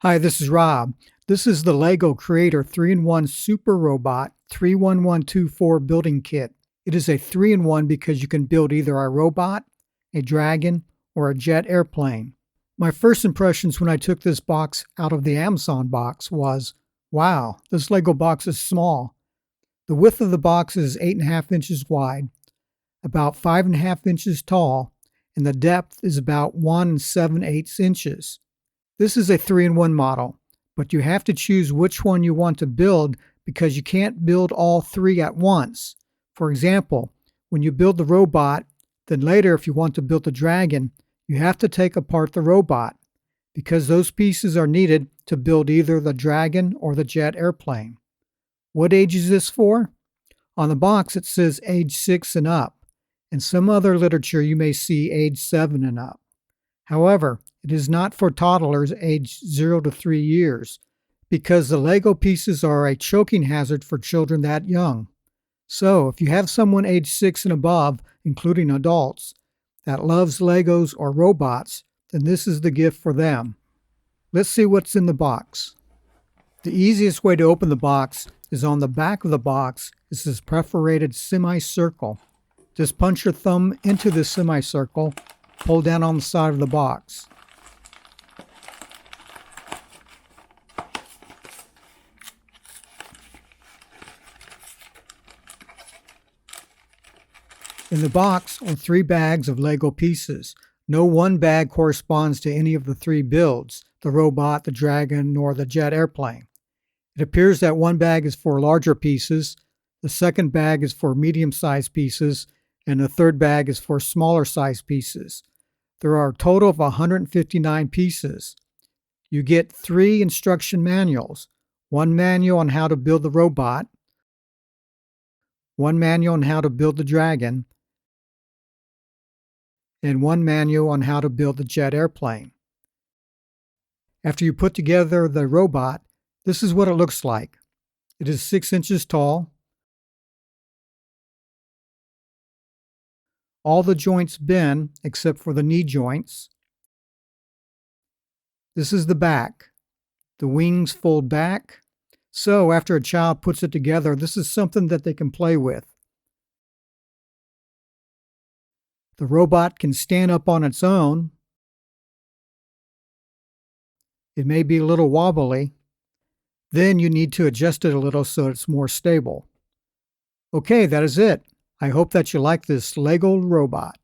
Hi, this is Rob. This is the LEGO Creator 3-in-1 Super Robot 31124 building kit. It is a 3-in-1 because you can build either a robot, a dragon, or a jet airplane. My first impressions when I took this box out of the Amazon box was, wow, this LEGO box is small. The width of the box is 8.5 inches wide, about 5.5 inches tall, and the depth is about 1 7/8 inches. This is a 3-in-1 model, but you have to choose which one you want to build because you can't build all three at once. For example, when you build the robot, then later if you want to build the dragon, you have to take apart the robot because those pieces are needed to build either the dragon or the jet airplane. What age is this for? On the box it says age 6 and up. In some other literature you may see age 7 and up. However, it is not for toddlers aged 0 to 3 years because the Lego pieces are a choking hazard for children that young. So, if you have someone aged 6 and above, including adults, that loves Legos or robots, then this is the gift for them. Let's see what's in the box. The easiest way to open the box is on the back of the box is this perforated semicircle. Just punch your thumb into the semicircle, pull down on the side of the box. In the box are 3 bags of Lego pieces. No one bag corresponds to any of the 3 builds, the robot, the dragon, nor the jet airplane. It appears that one bag is for larger pieces, the second bag is for medium-sized pieces, and the third bag is for smaller-sized pieces. There are a total of 159 pieces. You get 3 instruction manuals, one manual on how to build the robot, one manual on how to build the dragon, and one manual on how to build the jet airplane. After you put together the robot, this is what it looks like. It is 6 inches tall. All the joints bend except for the knee joints. This is the back. The wings fold back. So after a child puts it together, this is something that they can play with. The robot can stand up on its own. It may be a little wobbly. Then you need to adjust it a little so it's more stable. Okay, that is it. I hope that you like this Lego robot.